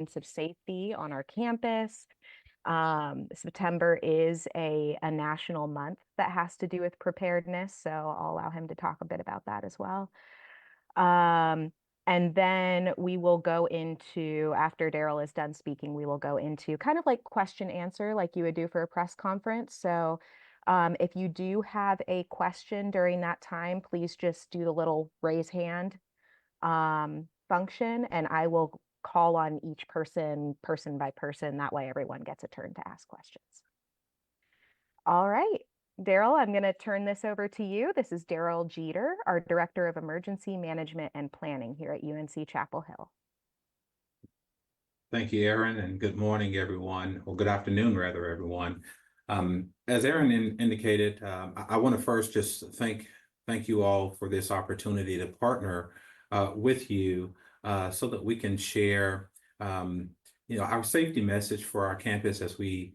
of safety on our campus. September is a national month that has to do with preparedness, so I'll allow him to talk a bit about that as well. And then we will go into, after Darrell is done speaking, we will go into kind of like question answer like you would do for a press conference. So if you do have a question during that time, please just do the little raise hand function, and I will call on each person, person by person. That way everyone gets a turn to ask questions. All right. Darrell, I'm going to turn this over to you. This is Darrell Jeter, our Director of Emergency Management and Planning here at UNC Chapel Hill. Thank you, Erin, and good morning, everyone, or good afternoon, rather, everyone. As Erin indicated, I want to first just thank you all for this opportunity to partner with you so that we can share, our safety message for our campus as we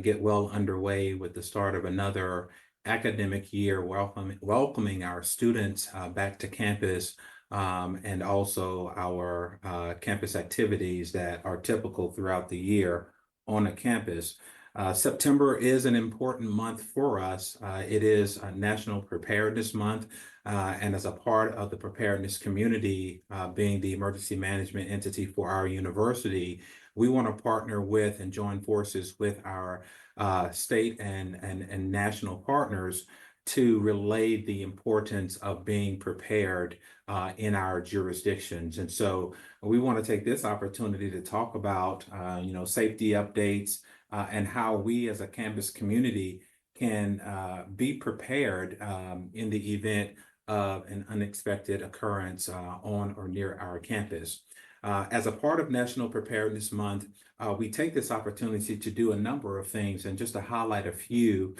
get well underway with the start of another academic year, welcoming our students back to campus, and also our campus activities that are typical throughout the year on a campus. September is an important month for us. It is a National Preparedness Month, and as a part of the preparedness community, being the emergency management entity for our university, we want to partner with and join forces with our state and national partners to relay the importance of being prepared in our jurisdictions. And so we want to take this opportunity to talk about, safety updates and how we as a campus community can be prepared in the event of an unexpected occurrence on or near our campus. As a part of National Preparedness Month, we take this opportunity to do a number of things, and just to highlight a few,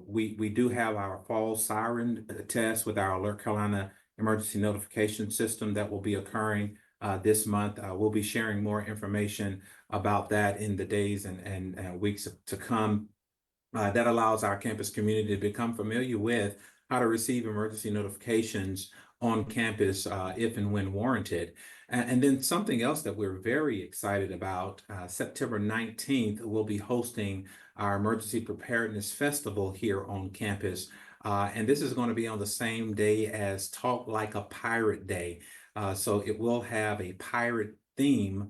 we do have our fall siren test with our Alert Carolina emergency notification system that will be occurring this month. We'll be sharing more information about that in the days and weeks to come. That allows our campus community to become familiar with how to receive emergency notifications on campus if and when warranted. And then something else that we're very excited about, September 19th, we'll be hosting our Emergency Preparedness Festival here on campus. And this is going to be on the same day as Talk Like a Pirate Day. So it will have a pirate theme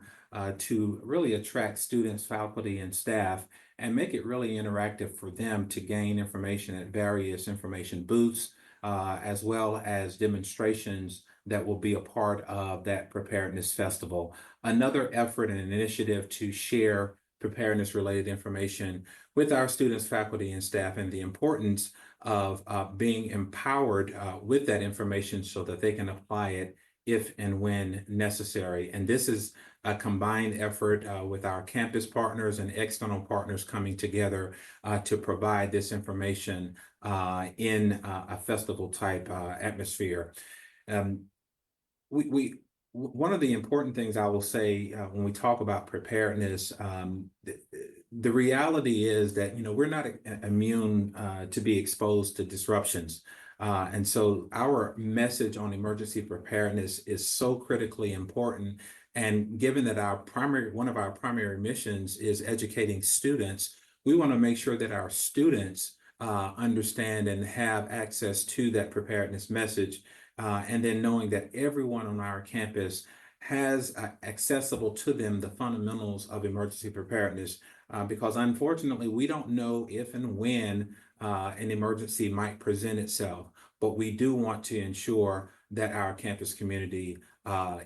to really attract students, faculty, and staff, and make it really interactive for them to gain information at various information booths, as well as demonstrations that will be a part of that preparedness festival. Another effort and an initiative to share preparedness related information with our students, faculty, and staff, and the importance of being empowered with that information so that they can apply it if and when necessary. And this is a combined effort with our campus partners and external partners coming together to provide this information in a festival type atmosphere. One of the important things I will say when we talk about preparedness, the reality is that we're not immune to be exposed to disruptions. And so our message on emergency preparedness is so critically important. And given that one of our primary missions is educating students, we want to make sure that our students understand and have access to that preparedness message. And then knowing that everyone on our campus has accessible to them the fundamentals of emergency preparedness, because unfortunately, we don't know if and when an emergency might present itself, but we do want to ensure that our campus community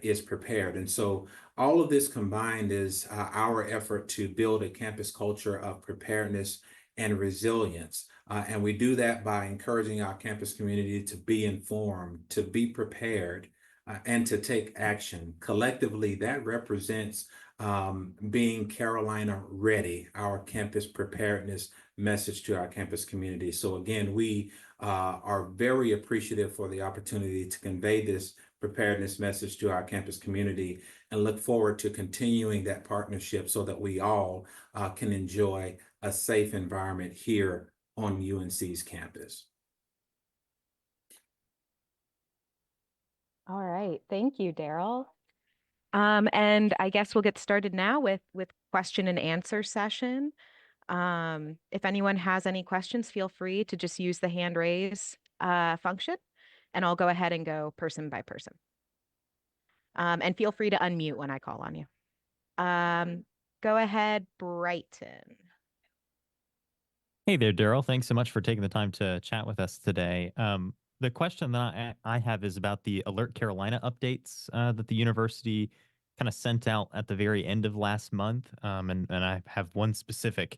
is prepared. And so all of this combined is our effort to build a campus culture of preparedness and resilience. And we do that by encouraging our campus community to be informed, to be prepared, and to take action. Collectively, that represents being Carolina ready, our campus preparedness message to our campus community. So again, we are very appreciative for the opportunity to convey this preparedness message to our campus community and look forward to continuing that partnership so that we all can enjoy a safe environment here on UNC's campus. All right. Thank you, Darrell. And I guess we'll get started now with question and answer session. If anyone has any questions, feel free to just use the hand raise function, and I'll go ahead and go person by person. And feel free to unmute when I call on you. Go ahead, Brighton. Hey there, Darrell. Thanks so much for taking the time to chat with us today. The question that I have is about the Alert Carolina updates that the university kind of sent out at the very end of last month. And I have one specific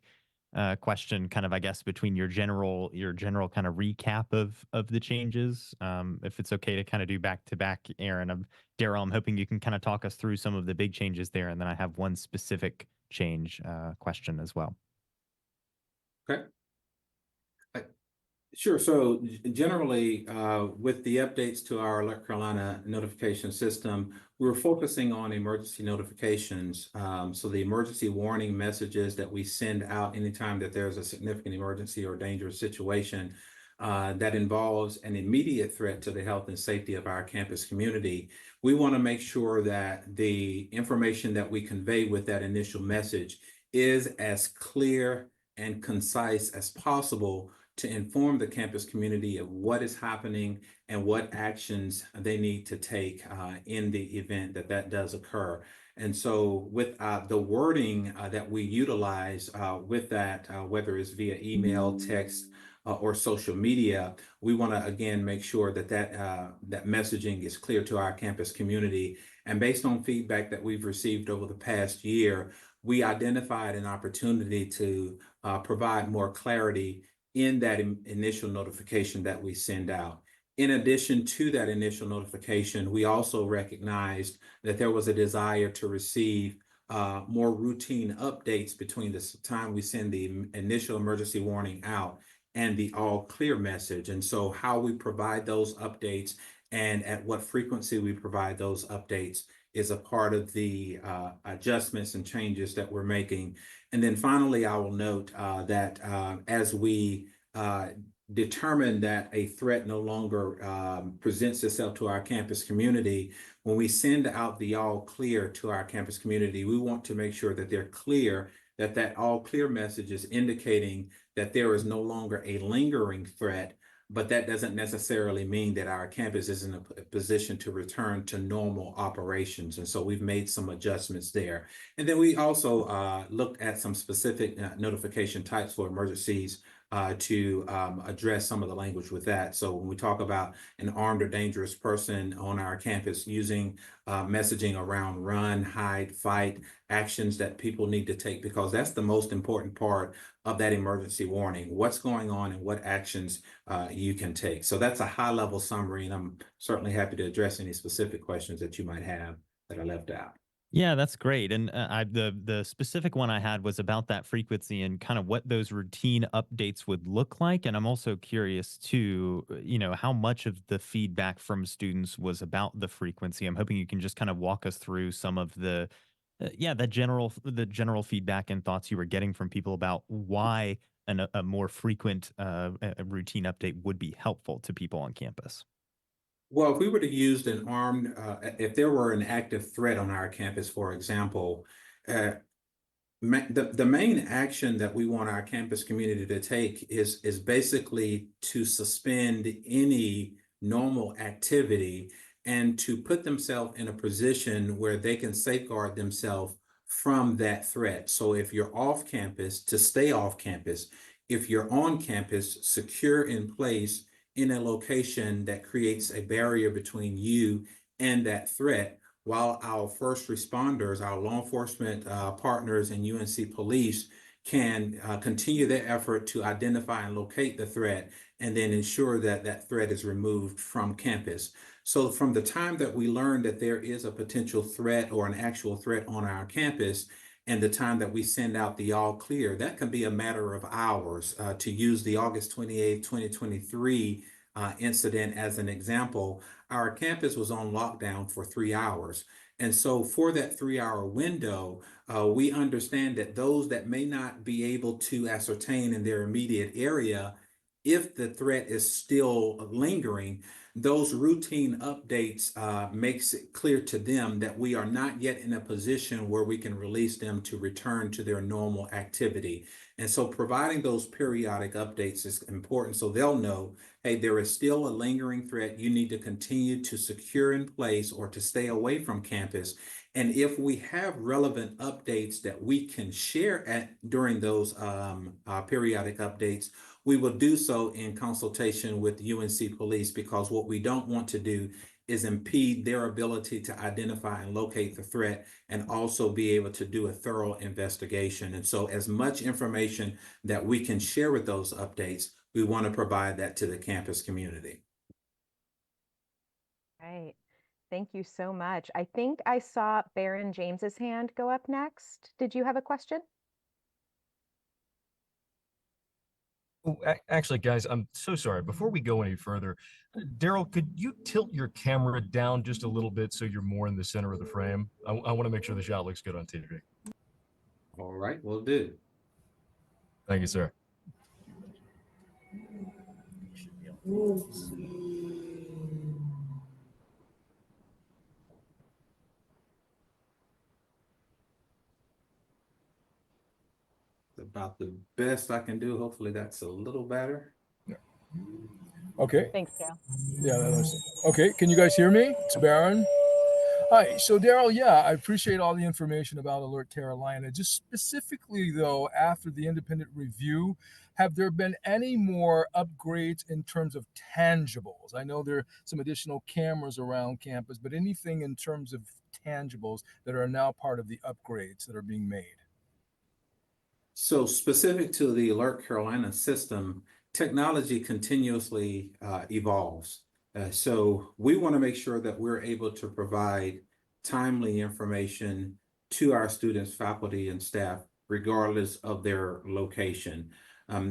question, kind of, I guess, between your general kind of recap of the changes. If it's okay to kind of do back to back, Aaron, Darrell, I'm hoping you can kind of talk us through some of the big changes there, and then I have one specific change question as well. Okay. Sure. So generally, with the updates to our North Carolina notification system, we're focusing on emergency notifications. So the emergency warning messages that we send out anytime that there's a significant emergency or dangerous situation that involves an immediate threat to the health and safety of our campus community, we want to make sure that the information that we convey with that initial message is as clear and concise as possible to inform the campus community of what is happening and what actions they need to take in the event that that does occur. And so with the wording that we utilize with that, whether it's via email, text, or social media, we want to again make sure that that messaging is clear to our campus community. And based on feedback that we've received over the past year, we identified an opportunity to provide more clarity in that initial notification that we send out. In addition to that initial notification, we also recognized that there was a desire to receive more routine updates between the time we send the initial emergency warning out and the all clear message. And so how we provide those updates and at what frequency we provide those updates is a part of the adjustments and changes that we're making. And then finally, I will note that as we determine that a threat no longer presents itself to our campus community, when we send out the all clear to our campus community, we want to make sure that they're clear, that that all clear message is indicating that there is no longer a lingering threat, but that doesn't necessarily mean that our campus is in a position to return to normal operations. And so we've made some adjustments there. And then we also looked at some specific notification types for emergencies to address some of the language with that. So when we talk about an armed or dangerous person on our campus, using messaging around run, hide, fight, actions that people need to take, because that's the most important part of that emergency warning, what's going on and what actions you can take. So that's a high level summary, and I'm certainly happy to address any specific questions that you might have that I left out. Yeah, that's great. And the specific one I had was about that frequency and kind of what those routine updates would look like. And I'm also curious too, how much of the feedback from students was about the frequency. I'm hoping you can just kind of walk us through some of the general feedback and thoughts you were getting from people about why a more frequent a routine update would be helpful to people on campus. Well, if we were to use an armed, if there were an active threat on our campus, for example, uh, the main action that we want our campus community to take is basically to suspend any normal activity and to put themselves in a position where they can safeguard themselves from that threat. So if you're off campus, to stay off campus. If you're on campus, secure in place in a location that creates a barrier between you and that threat, while our first responders, our law enforcement partners, and UNC police can continue their effort to identify and locate the threat and then ensure that that threat is removed from campus. So from the time that we learn that there is a potential threat or an actual threat on our campus and the time that we send out the all clear, that can be a matter of hours. To use the August 28th, 2023 incident as an example, our campus was on lockdown for 3 hours. And so for that 3 hour window, we understand that those that may not be able to ascertain in their immediate area if the threat is still lingering, those routine updates makes it clear to them that we are not yet in a position where we can release them to return to their normal activity. And so providing those periodic updates is important so they'll know, hey, there is still a lingering threat. You need to continue to secure in place or to stay away from campus. And if we have relevant updates that we can share during those periodic updates, we will do so in consultation with UNC Police, because what we don't want to do is impede their ability to identify and locate the threat and also be able to do a thorough investigation. And so as much information that we can share with those updates, we want to provide that to the campus community. Right. Thank you so much. I think I saw Baron James's hand go up next. Did you have a question? Oh, actually, guys, I'm so sorry. Before we go any further, Darrell, could you tilt your camera down just a little bit so you're more in the center of the frame? I want to make sure the shot looks good on TV. All right, will do. Thank you, sir. About the best I can do. Hopefully that's a little better. Yeah. Okay. Thanks, Darrell. Yeah. Okay. Can you guys hear me? It's Baron. Hi. So Darrell, yeah, I appreciate all the information about Alert Carolina. Just specifically though, after the independent review, have there been any more upgrades in terms of tangibles? I know there are some additional cameras around campus, but anything in terms of tangibles that are now part of the upgrades that are being made? So specific to the Alert Carolina system, technology continuously evolves. So we want to make sure that we're able to provide timely information to our students, faculty, and staff, regardless of their location.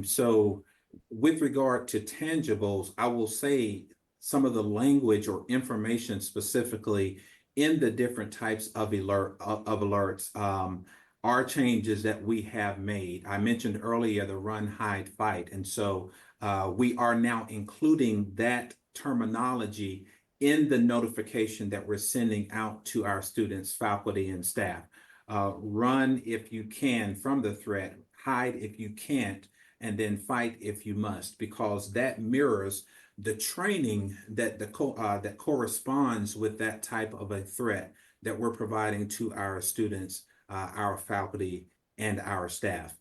So with regard to tangibles, I will say some of the language or information specifically in the different types of alerts are changes that we have made. I mentioned earlier the run, hide, fight. And so we are now including that terminology in the notification that we're sending out to our students, faculty, and staff. Run if you can from the threat, hide if you can't, and then fight if you must, because that mirrors the training that that corresponds with that type of a threat that we're providing to our students, our faculty, and our staff.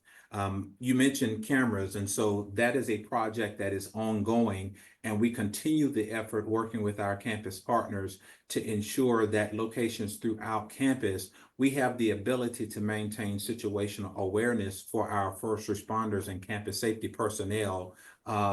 You mentioned cameras, and so that is a project that is ongoing, and we continue the effort working with our campus partners to ensure that locations throughout campus, we have the ability to maintain situational awareness for our first responders and campus safety personnel,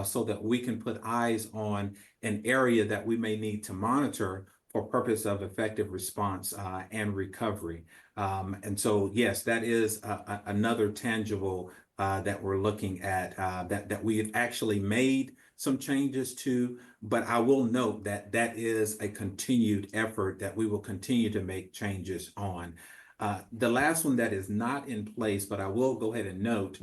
so that we can put eyes on an area that we may need to monitor for purpose of effective response and recovery. And so, yes, that is another tangible that we're looking at, that we have actually made some changes to, but I will note that that is a continued effort that we will continue to make changes on. The last one that is not in place, but I will go ahead and note,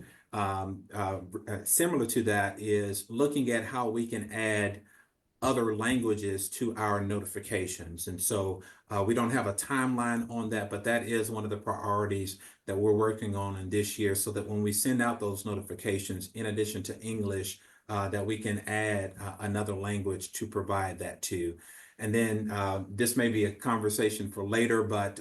similar to that, is looking at how we can add other languages to our notifications. And so we don't have a timeline on that, but that is one of the priorities that we're working on in this year, so that when we send out those notifications, in addition to English, that we can add another language to provide that to. And then this may be a conversation for later, but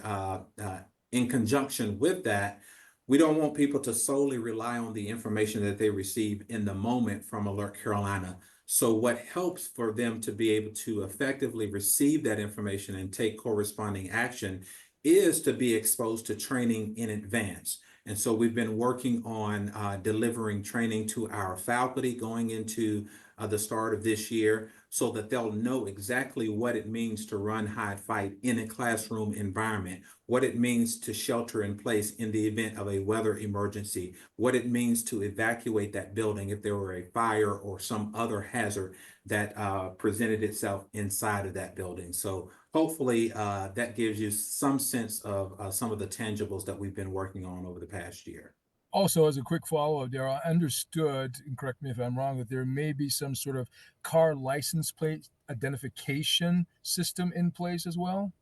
in conjunction with that, we don't want people to solely rely on the information that they receive in the moment from Alert Carolina. So what helps for them to be able to effectively receive that information and take corresponding action is to be exposed to training in advance. And so we've been working on delivering training to our faculty going into the start of this year, so that they'll know exactly what it means to run, hide, fight in a classroom environment, what it means to shelter in place in the event of a weather emergency, what it means to evacuate that building if there were a fire or some other hazard that presented itself inside of that building. So hopefully that gives you some sense of some of the tangibles that we've been working on over the past year. Also, as a quick follow-up, Darrell, I understood, and correct me if I'm wrong, that there may be some sort of car license plate identification system in place as well?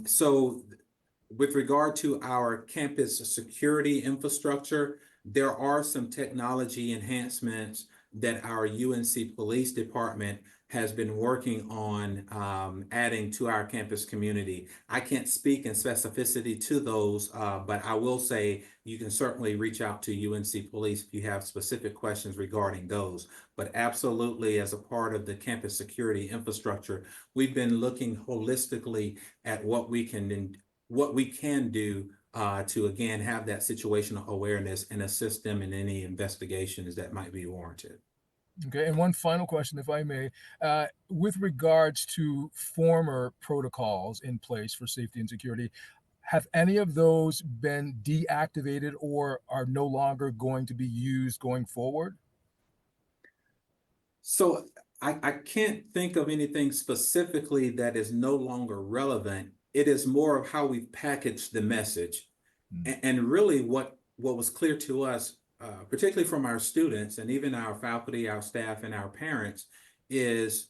So with regard to our campus security infrastructure, there are some technology enhancements that our UNC Police Department has been working on adding to our campus community. I can't speak in specificity to those, but I will say you can certainly reach out to UNC Police if you have specific questions regarding those. But absolutely, as a part of the campus security infrastructure, we've been looking holistically at what we can do to again have that situational awareness and assist them in any investigations that might be warranted. Okay, and one final question, if I may. With regards to former protocols in place for safety and security, have any of those been deactivated or are no longer going to be used going forward? So I can't think of anything specifically that is no longer relevant. It is more of how we package the message. And really what was clear to us, particularly from our students and even our faculty, our staff, and our parents, is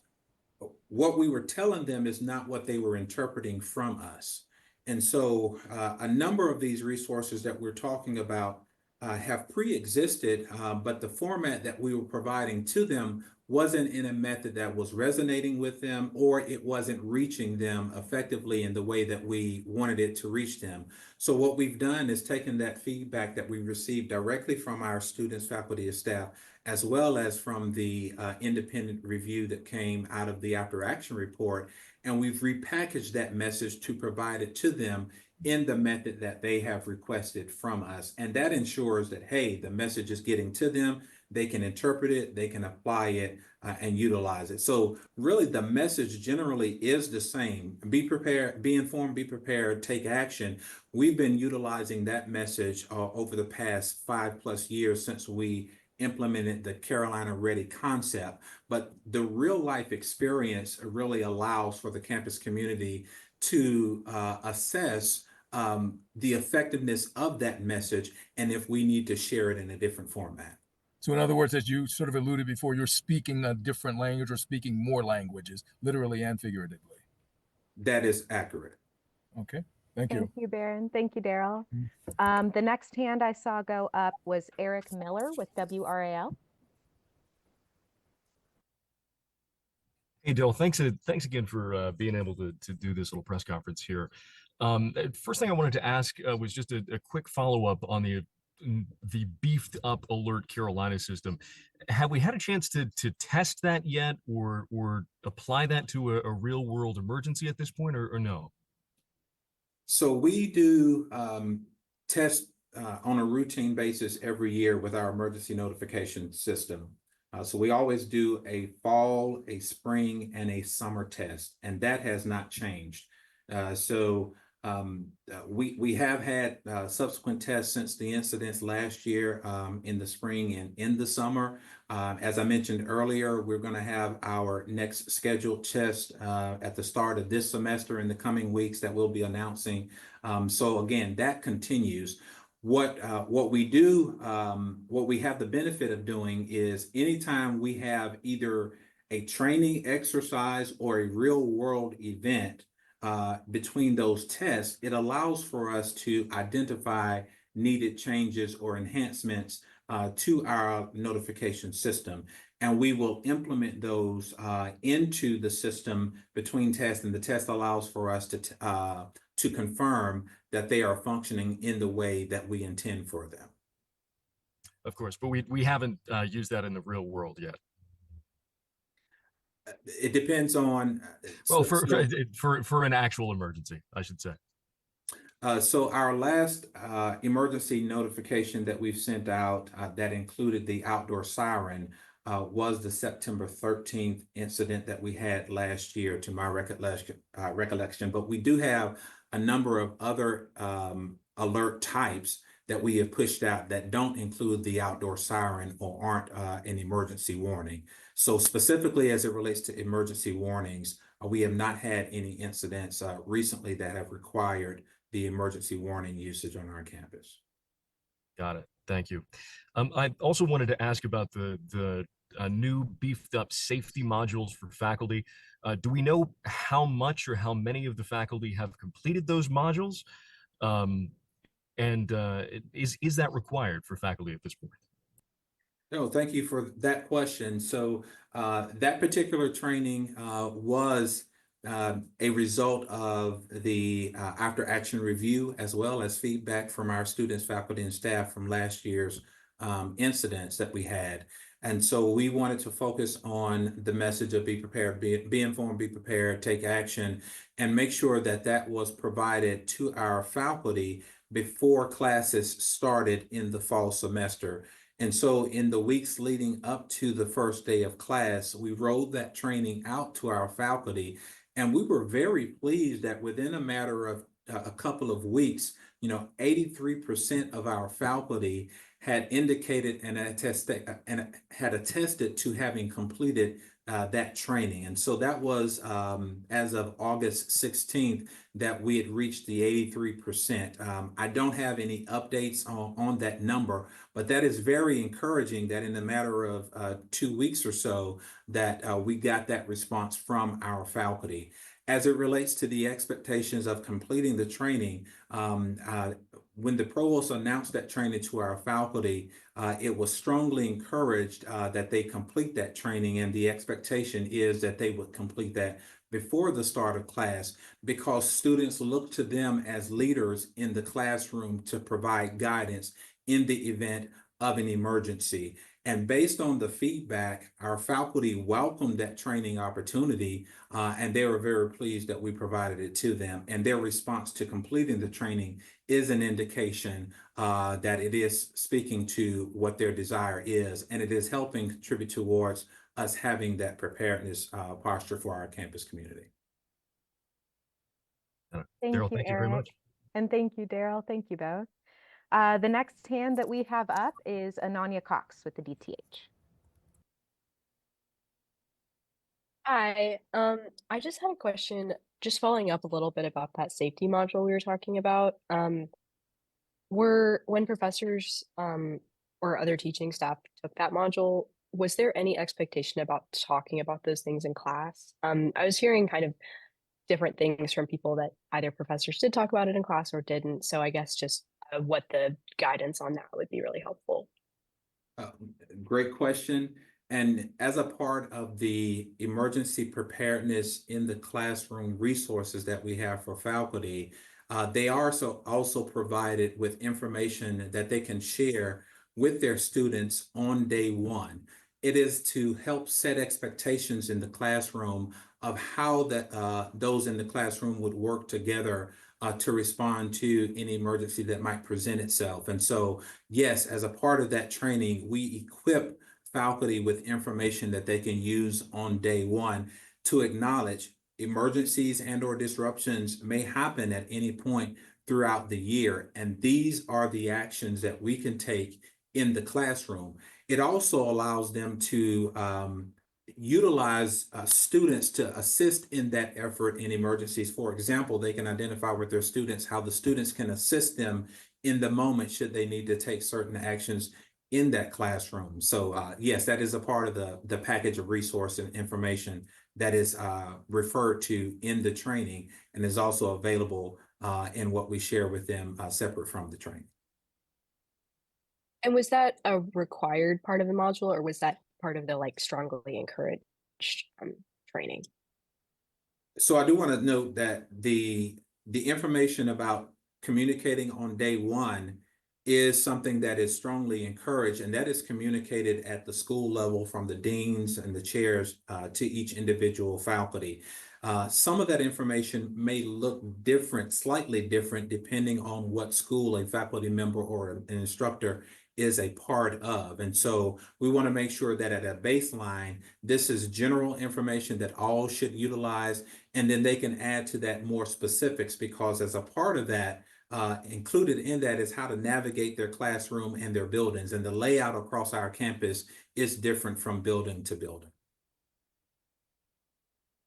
what we were telling them is not what they were interpreting from us. And so a number of these resources that we're talking about have pre-existed, but the format that we were providing to them wasn't in a method that was resonating with them, or it wasn't reaching them effectively in the way that we wanted it to reach them. So what we've done is taken that feedback that we received directly from our students, faculty, and staff, as well as from the independent review that came out of the after action report. And we've repackaged that message to provide it to them in the method that they have requested from us. And that ensures that, hey, the message is getting to them, they can interpret it, they can apply it, and utilize it. So really the message generally is the same. Be prepared, be informed, be prepared, take action. We've been utilizing that message over the past 5+ years since we implemented the Carolina Ready concept. But the real life experience really allows for the campus community to assess the effectiveness of that message and if we need to share it in a different format. So, in other words, as you sort of alluded before, you're speaking a different language or speaking more languages, literally and figuratively. That is accurate. Okay, thank you. Thank you, Baron. Thank you, Darrell. Mm. The next hand I saw go up was Eric Miller with WRAL. Hey, Darrell, thanks again for being able to do this little press conference here. First thing I wanted to ask was just a quick follow-up on the beefed up Alert Carolina system. Have we had a chance to test that yet, or apply that to a real world emergency at this point, or no? So we do test on a routine basis every year with our emergency notification system. So we always do a fall, a spring, and a summer test, and that has not changed. We have had subsequent tests since the incidents last year in the spring and in the summer. As I mentioned earlier, we're going to have our next scheduled test at the start of this semester in the coming weeks that we'll be announcing. So again, that continues. What we do, what we have the benefit of doing is anytime we have either a training exercise or a real world event between those tests, it allows for us to identify needed changes or enhancements to our notification system. And we will implement those into the system between tests, and the test allows for us to confirm that they are functioning in the way that we intend for them. Of course, but we haven't used that in the real world yet. It depends on. Well, for an actual emergency, I should say. So our last emergency notification that we've sent out that included the outdoor siren was the September 13th incident that we had last year, to my recollection. But we do have a number of other alert types that we have pushed out that don't include the outdoor siren or aren't an emergency warning. So specifically as it relates to emergency warnings, we have not had any incidents recently that have required the emergency warning usage on our campus. Got it. Thank you. I also wanted to ask about the new beefed up safety modules for faculty. Do we know how much or how many of the faculty have completed those modules? Um, and is that required for faculty at this point? No, thank you for that question. So that particular training was a result of the after action review, as well as feedback from our students, faculty, and staff from last year's incidents that we had. And so we wanted to focus on the message of be prepared, be informed, be prepared, take action, and make sure that that was provided to our faculty before classes started in the fall semester. And so in the weeks leading up to the first day of class, we rolled that training out to our faculty. And we were very pleased that within a matter of a couple of weeks, 83% of our faculty had indicated and had attested to having completed that training. And so that was as of August 16th that we had reached the 83%. I don't have any updates on that number, but that is very encouraging that in a matter of 2 weeks or so that we got that response from our faculty. As it relates to the expectations of completing the training, when the provost announced that training to our faculty, it was strongly encouraged that they complete that training, and the expectation is that they would complete that before the start of class, because students look to them as leaders in the classroom to provide guidance in the event of an emergency. And based on the feedback, our faculty welcomed that training opportunity, and they were very pleased that we provided it to them. And their response to completing the training is an indication that it is speaking to what their desire is, and it is helping contribute towards us having that preparedness posture for our campus community. Darrell, Thank you, thank you very Eric. much. And thank you, Darrell. Thank you both. The next hand that we have up is Ananya Cox with the DTH. Hi, I just had a question, just following up a little bit about that safety module we were talking about. When professors or other teaching staff took that module, was there any expectation about talking about those things in class? I was hearing kind of different things from people that either professors did talk about it in class or didn't. So I guess just what the guidance on that would be really helpful. Uh, Great question. And as a part of the emergency preparedness in the classroom resources that we have for faculty, they are also provided with information that they can share with their students on day one. It is to help set expectations in the classroom of how those in the classroom would work together to respond to any emergency that might present itself. And so, yes, as a part of that training, we equip faculty with information that they can use on day one to acknowledge emergencies and or disruptions may happen at any point throughout the year. And these are the actions that we can take in the classroom. It also allows them to utilize students to assist in that effort in emergencies. For example, they can identify with their students how the students can assist them in the moment should they need to take certain actions in that classroom. So yes, that is a part of the package of resource and information that is referred to in the training and is also available in what we share with them separate from the training. And was that a required part of the module, or was that part of the strongly encouraged training? So I do want to note that the information about communicating on day one is something that is strongly encouraged, and that is communicated at the school level from the deans and the chairs to each individual faculty. Some of that information may look different, slightly different, depending on what school a faculty member or an instructor is a part of. And so we want to make sure that at a baseline, this is general information that all should utilize, and then they can add to that more specifics, because as a part of that, included in that is how to navigate their classroom and their buildings. And the layout across our campus is different from building to building.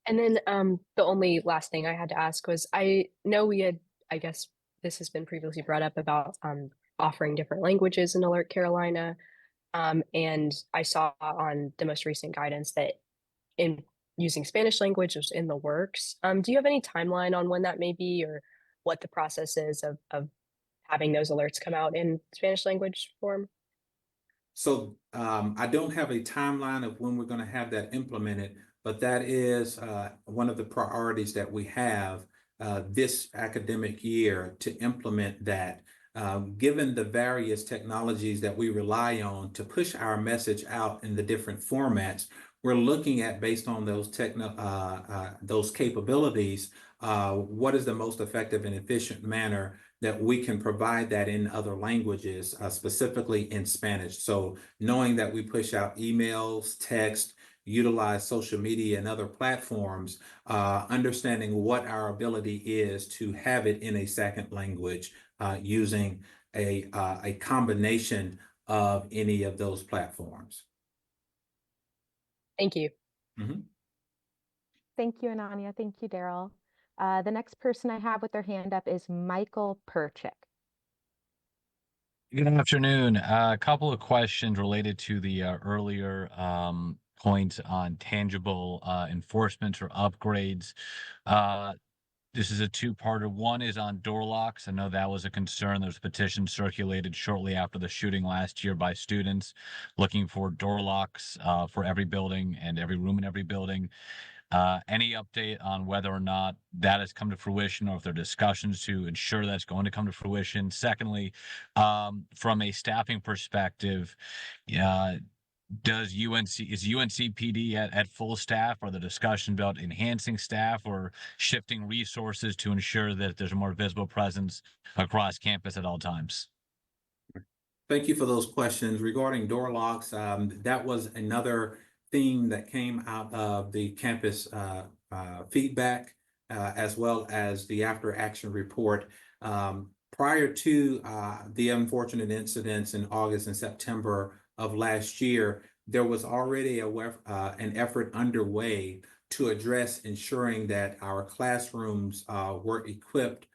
And then the only last thing I had to ask was, I know I guess this has been previously brought up about offering different languages in Alert Carolina. And I saw on the most recent guidance that in using Spanish language is in the works. Do you have any timeline on when that may be, or what the process is of having those alerts come out in Spanish language form? So I don't have a timeline of when we're going to have that implemented, but that is one of the priorities that we have this academic year to implement that. Given the various technologies that we rely on to push our message out in the different formats, we're looking at, based on those capabilities, what is the most effective and efficient manner that we can provide that in other languages, specifically in Spanish. So knowing that we push out emails, text, utilize social media and other platforms, understanding what our ability is to have it in a second language using a combination of any of those platforms. Thank you. Mhm. Thank you, Ananya. Thank you, Darrell. The next person I have with their hand up is Michael Perchik. Good afternoon. A couple of questions related to the earlier point on tangible enforcement or upgrades. This is a two-parter. One is on door locks. I know that was a concern. There was a petition circulated shortly after the shooting last year by students looking for door locks for every building and every room in every building. Any update on whether or not that has come to fruition, or if there are discussions to ensure that's going to come to fruition? Secondly, from a staffing perspective, is UNC-PD at full staff? Are the discussions about enhancing staff or shifting resources to ensure that there's a more visible presence across campus at all times? Thank you for those questions. Regarding door locks, that was another theme that came out of the campus feedback, as well as the after action report. Prior to the unfortunate incidents in August and September of last year, there was already an effort underway to address ensuring that our classrooms were equipped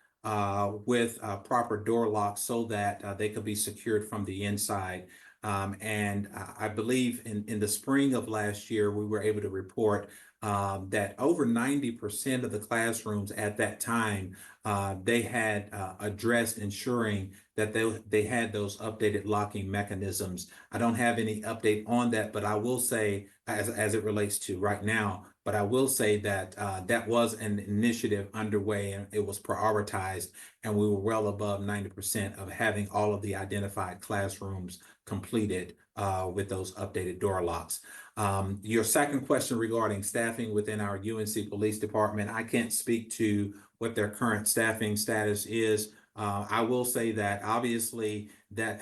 with proper door locks so that they could be secured from the inside. And I believe in the spring of last year, we were able to report that over 90% of the classrooms at that time, they had addressed ensuring that they had those updated locking mechanisms. I don't have any update on that, but I will say, as it relates to right now, but I will say that that was an initiative underway and it was prioritized, and we were well above 90% of having all of the identified classrooms completed with those updated door locks. Your second question regarding staffing within our UNC Police Department, I can't speak to what their current staffing status is. I will say that obviously that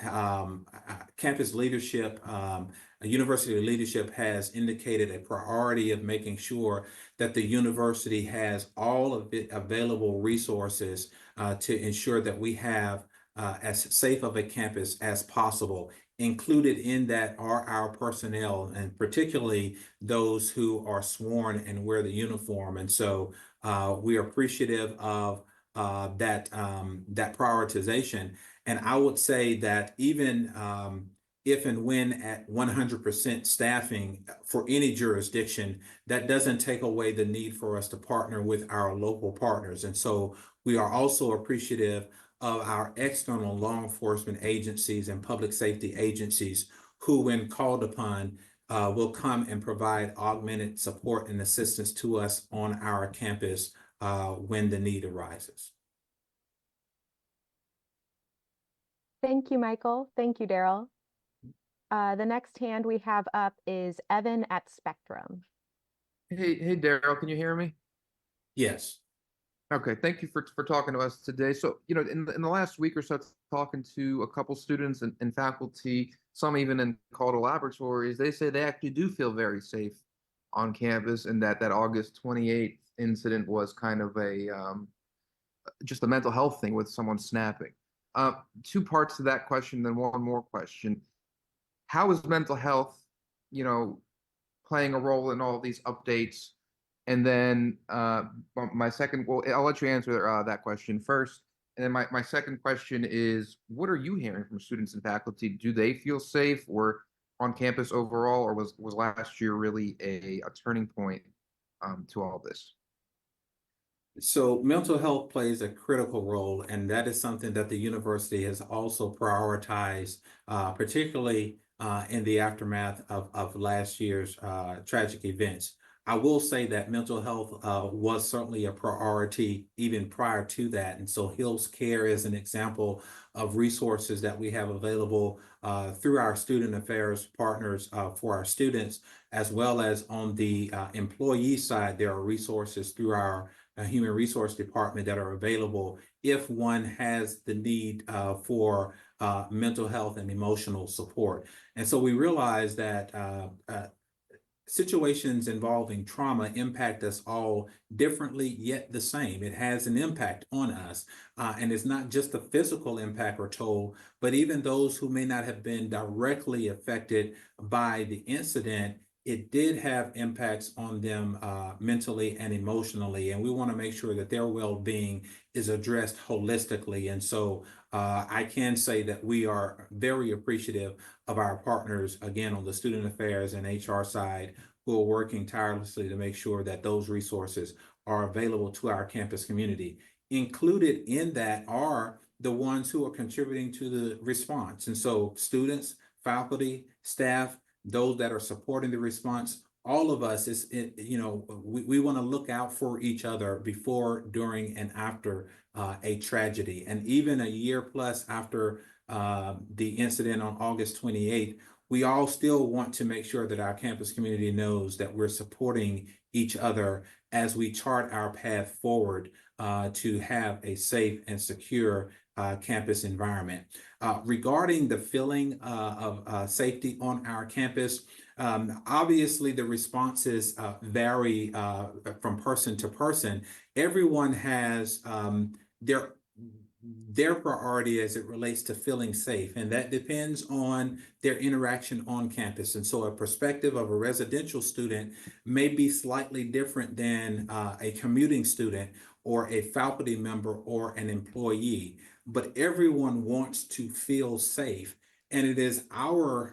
campus leadership, university leadership has indicated a priority of making sure that the university has all of the available resources to ensure that we have as safe of a campus as possible. Included in that are our personnel, and particularly those who are sworn and wear the uniform. And so we are appreciative of that prioritization. And I would say that even if and when at 100% staffing for any jurisdiction, that doesn't take away the need for us to partner with our local partners. And so we are also appreciative of our external law enforcement agencies and public safety agencies who, when called upon, will come and provide augmented support and assistance to us on our campus when the need arises. Thank you, Michael. Thank you, Darrell. The next hand we have up is Evan at Spectrum. Hey, Darrell, can you hear me? Yes. Okay, thank you for talking to us today. So, in the last week or so, talking to a couple students and faculty, some even in Calder laboratories, they say they actually do feel very safe on campus, and that August 28th incident was kind of just a mental health thing with someone snapping. Two parts to that question, then one more question. How is mental health, playing a role in all of these updates? And then my second, well, I'll let you answer that question first. And then my second question is, what are you hearing from students and faculty? Do they feel safe or on campus overall, or was last year really a turning point to all this? So mental health plays a critical role, and that is something that the university has also prioritized, particularly in the aftermath of last year's tragic events. I will say that mental health was certainly a priority even prior to that. And so Hills Care is an example of resources that we have available through our student affairs partners for our students, as well as on the employee side, there are resources through our human resource department that are available if one has the need for mental health and emotional support. And so we realize that situations involving trauma impact us all differently, yet the same. It has an impact on us. And it's not just the physical impact or toll, but even those who may not have been directly affected by the incident, it did have impacts on them mentally and emotionally. And we want to make sure that their well-being is addressed holistically. And so I can say that we are very appreciative of our partners, again, on the student affairs and HR side, who are working tirelessly to make sure that those resources are available to our campus community. Included in that are the ones who are contributing to the response. And so students, faculty, staff, those that are supporting the response, all of us we want to look out for each other before, during, and after a tragedy. And even a year plus after the incident on August 28th, we all still want to make sure that our campus community knows that we're supporting each other as we chart our path forward to have a safe and secure campus environment. Regarding the feeling of safety on our campus, obviously the responses vary from person to person. Everyone has their priority as it relates to feeling safe, and that depends on their interaction on campus. And so a perspective of a residential student may be slightly different than a commuting student or a faculty member or an employee, but everyone wants to feel safe. And it is our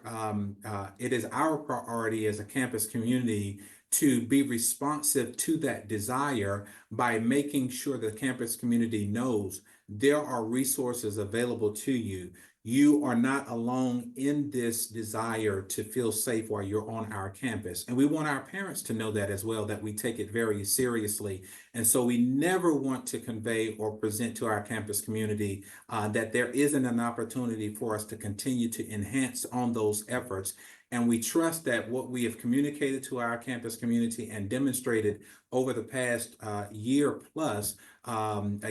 priority as a campus community to be responsive to that desire by making sure the campus community knows there are resources available to you. You are not alone in this desire to feel safe while you're on our campus. And we want our parents to know that as well, that we take it very seriously. And so we never want to convey or present to our campus community that there isn't an opportunity for us to continue to enhance on those efforts. And we trust that what we have communicated to our campus community and demonstrated over the past year plus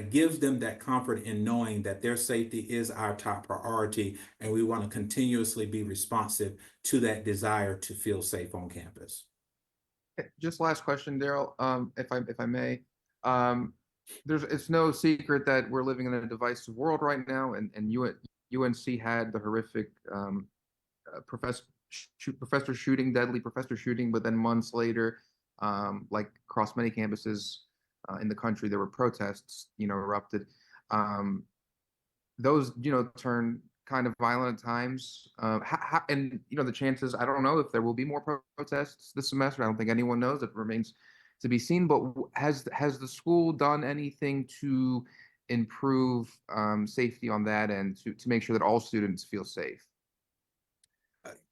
gives them that comfort in knowing that their safety is our top priority, and we want to continuously be responsive to that desire to feel safe on campus. Just last question, Darrell, if I may. It's no secret that we're living in a divisive world right now, and UNC had the horrific professor shooting, deadly professor shooting, but then months later, like across many campuses in the country, there were protests, erupted. Those, turn kind of violent at times. And the chances, I don't know if there will be more protests this semester. I don't think anyone knows. It remains to be seen. But has the school done anything to improve safety on that end, to make sure that all students feel safe?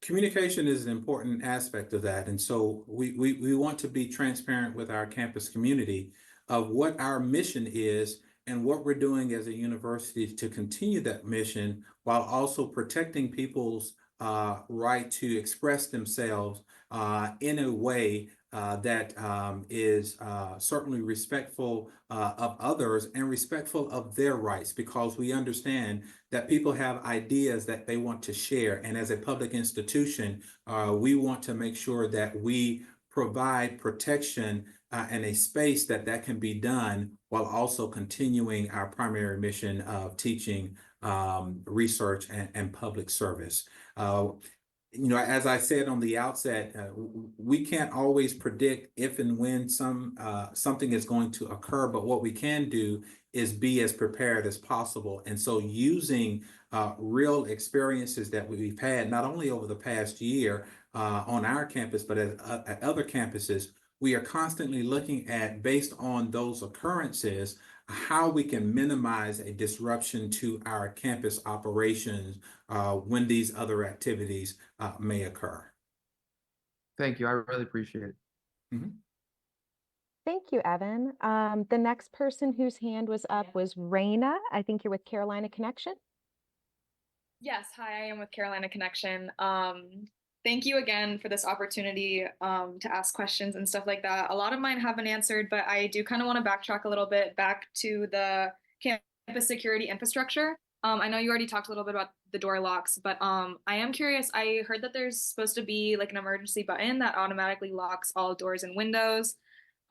Communication is an important aspect of that. And so we want to be transparent with our campus community of what our mission is and what we're doing as a university to continue that mission, while also protecting people's right to express themselves in a way that is certainly respectful of others and respectful of their rights, because we understand that people have ideas that they want to share. And as a public institution, we want to make sure that we provide protection and a space that can be done while also continuing our primary mission of teaching, research, and public service. As I said on the outset, we can't always predict if and when something is going to occur, but what we can do is be as prepared as possible. And so using real experiences that we've had, not only over the past year on our campus, but at other campuses, we are constantly looking at, based on those occurrences, how we can minimize a disruption to our campus operations when these other activities may occur. Thank you. I really appreciate it. Mhm. Thank you, Evan. The next person whose hand was up was Raina. I think you're with Carolina Connection. Yes, hi, I am with Carolina Connection. Thank you again for this opportunity to ask questions and stuff like that. A lot of mine have been answered, but I do kind of want to backtrack a little bit back to the campus security infrastructure. I know you already talked a little bit about the door locks, but I am curious. I heard that there's supposed to be like an emergency button that automatically locks all doors and windows.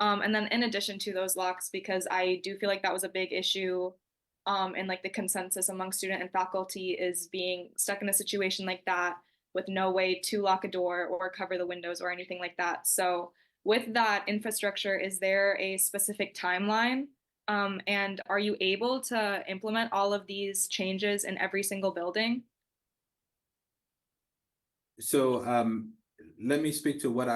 And then in addition to those locks, because I do feel like that was a big issue and like the consensus among student and faculty is being stuck in a situation like that with no way to lock a door or cover the windows or anything like that. So with that infrastructure, is there a specific timeline? And are you able to implement all of these changes in every single building? So let me speak to what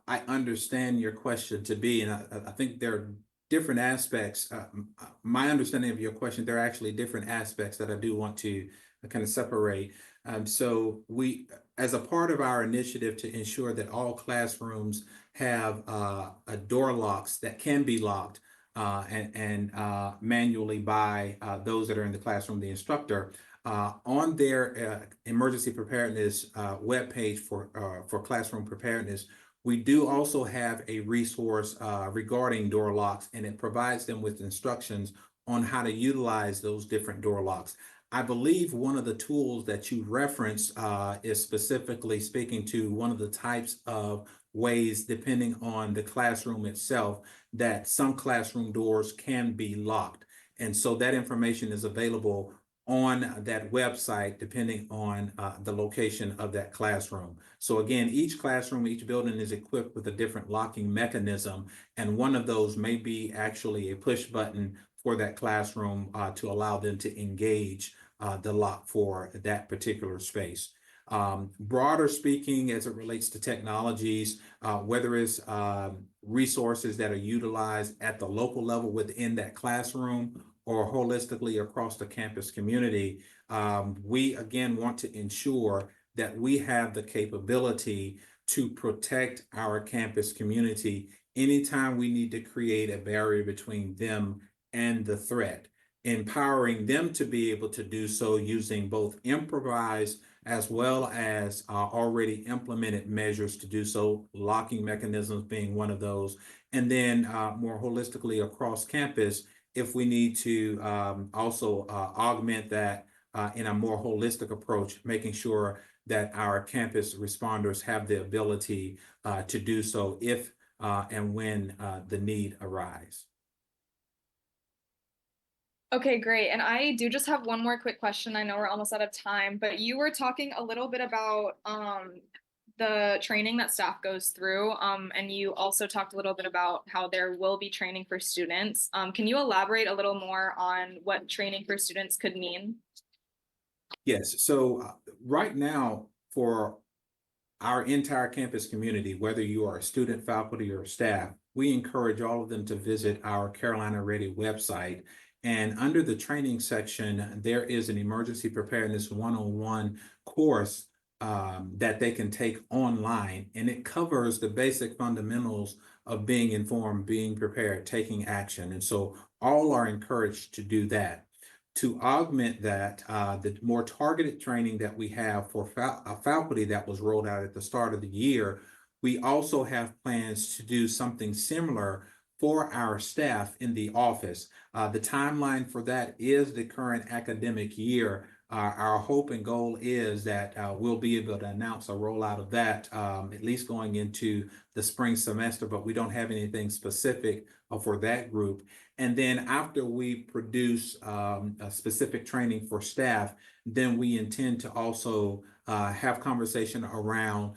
I understand your question to be, and I think there are different aspects. My understanding of your question, there are actually different aspects that I do want to kind of separate. So we, as a part of our initiative to ensure that all classrooms have door locks that can be locked and manually by those that are in the classroom, the instructor, on their emergency preparedness webpage for classroom preparedness, we do also have a resource regarding door locks, and it provides them with instructions on how to utilize those different door locks. I believe one of the tools that you referenced is specifically speaking to one of the types of ways, depending on the classroom itself, that some classroom doors can be locked. And so that information is available on that website, depending on the location of that classroom. So again, each classroom, each building is equipped with a different locking mechanism. And one of those may be actually a push button for that classroom to allow them to engage the lock for that particular space. Broader speaking, as it relates to technologies, whether it's resources that are utilized at the local level within that classroom or holistically across the campus community, we again want to ensure that we have the capability to protect our campus community anytime we need to create a barrier between them and the threat, empowering them to be able to do so using both improvised as well as already implemented measures to do so, locking mechanisms being one of those, and then more holistically across campus, if we need to also augment that in a more holistic approach, making sure that our campus responders have the ability to do so if and when the need arises. Okay, great. And I do just have one more quick question. I know we're almost out of time, but you were talking a little bit about the training that staff goes through, and you also talked a little bit about how there will be training for students. Can you elaborate a little more on what training for students could mean? Yes. So right now, for our entire campus community, whether you are a student, faculty, or staff, we encourage all of them to visit our Carolina Ready website. And under the training section, there is an emergency preparedness 101 course that they can take online. And it covers the basic fundamentals of being informed, being prepared, taking action. And so all are encouraged to do that. To augment that, the more targeted training that we have for faculty that was rolled out at the start of the year, we also have plans to do something similar for our staff in the office. The timeline for that is the current academic year. Our hope and goal is that we'll be able to announce a rollout of that at least going into the spring semester, but we don't have anything specific for that group. And then after we produce a specific training for staff, then we intend to also have conversation around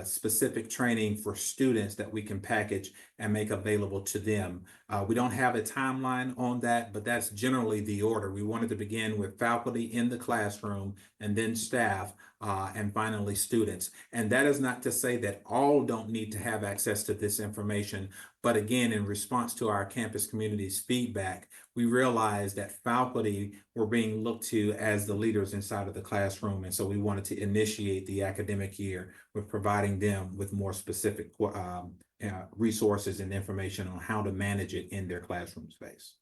specific training for students that we can package and make available to them. We don't have a timeline on that, but that's generally the order. We wanted to begin with faculty in the classroom and then staff and finally students. And that is not to say that all don't need to have access to this information, but again, in response to our campus community's feedback, we realized that faculty were being looked to as the leaders inside of the classroom. And so we wanted to initiate the academic year with providing them with more specific resources and information on how to manage it in their classroom space.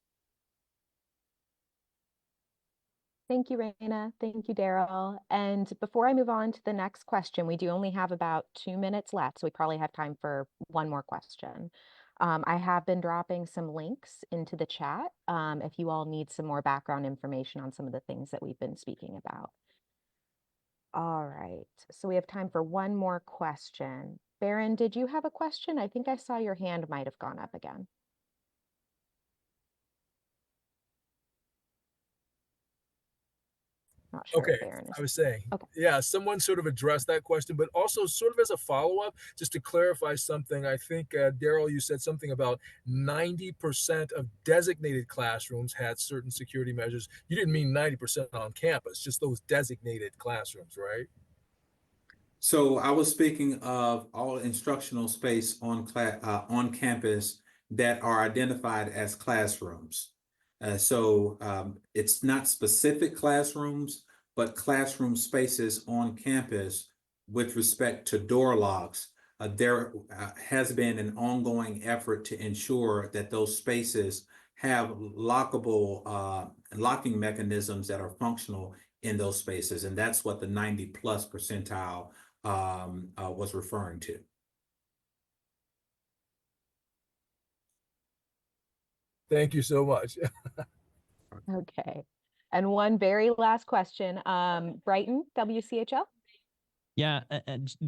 Thank you, Raina. Thank you, Darrell. And before I move on to the next question, we do only have about 2 minutes left, so we probably have time for one more question. I have been dropping some links into the chat if you all need some more background information on some of the things that we've been speaking about. All right, so we have time for one more question. Baron, did you have a question? I think I saw your hand might have gone up again. Not sure Okay, if Baron is. I was saying, Okay. yeah, someone sort of addressed that question, but also sort of as a follow-up, just to clarify something, I think, Darrell, you said something about 90% of designated classrooms had certain security measures. You didn't mean 90% on campus, just those designated classrooms, right? So I was speaking of all instructional space on campus that are identified as classrooms. It's not specific classrooms, but classroom spaces on campus with respect to door locks. There has been an ongoing effort to ensure that those spaces have lockable locking mechanisms that are functional in those spaces. And that's what the 90+ percentile was referring to. Thank you so much. Okay. And one very last question. Brighton, WCHL? Yeah,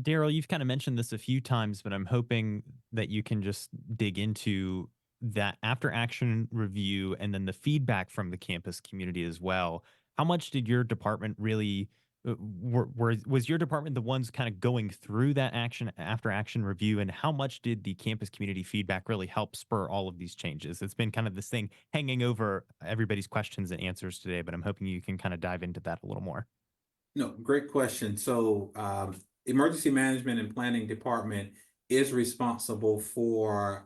Darrell, you've kind of mentioned this a few times, but I'm hoping that you can just dig into that after action review and then the feedback from the campus community as well. How much did your department really was your department the ones kind of going through that after action review, and how much did the campus community feedback really help spur all of these changes? It's been kind of this thing hanging over everybody's questions and answers today, but I'm hoping you can kind of dive into that a little more. No, great question. So emergency management and planning department is responsible for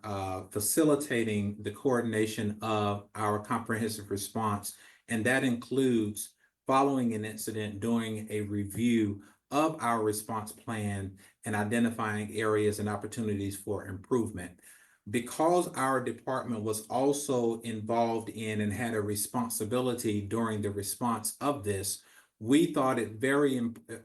facilitating the coordination of our comprehensive response. And that includes, following an incident, doing a review of our response plan and identifying areas and opportunities for improvement. Because our department was also involved in and had a responsibility during the response of this, we thought it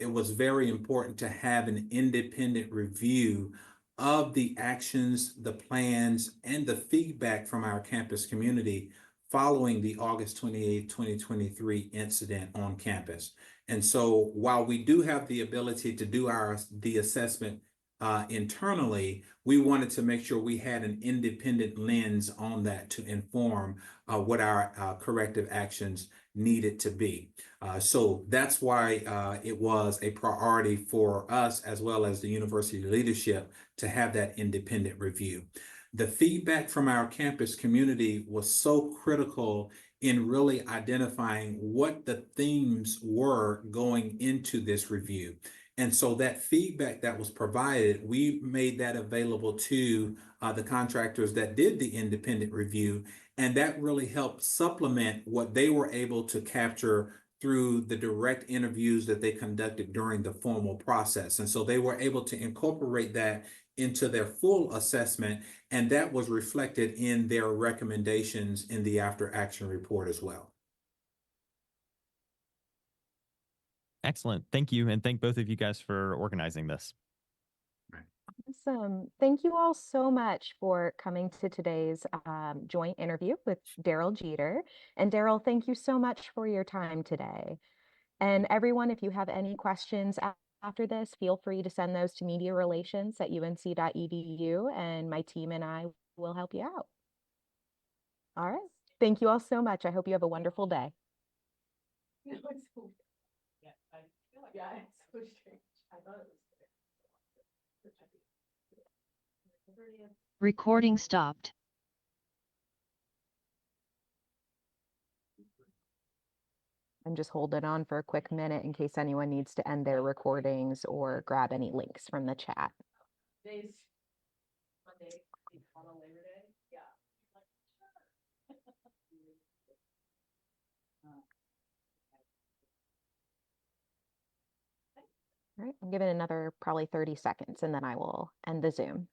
was very important to have an independent review of the actions, the plans, and the feedback from our campus community following the August 28, 2023 incident on campus. And so while we do have the ability to do the assessment internally, we wanted to make sure we had an independent lens on that to inform what our corrective actions needed to be. So that's why it was a priority for us as well as the university leadership to have that independent review. The feedback from our campus community was so critical in really identifying what the themes were going into this review. And so that feedback that was provided, we made that available to the contractors that did the independent review. And that really helped supplement what they were able to capture through the direct interviews that they conducted during the formal process. And so they were able to incorporate that into their full assessment, and that was reflected in their recommendations in the after action report as well. Excellent. Thank you. And thank both of you guys for organizing this. Awesome. Thank you all so much for coming to today's joint interview with Darrell Jeter. And Darrell, thank you so much for your time today. And everyone, if you have any questions after this, feel free to send those to mediarelations@unc.edu, and my team and I will help you out. All right. Thank you all so much. I hope you have a wonderful day. Yeah, it's so strange. I thought it was. Recording stopped. I'm just holding on for a quick minute in case anyone needs to end their recordings or grab any links from the chat. Monday, on Labor Day. Yeah. All right, I'm giving another probably 30 seconds and then I will end the Zoom.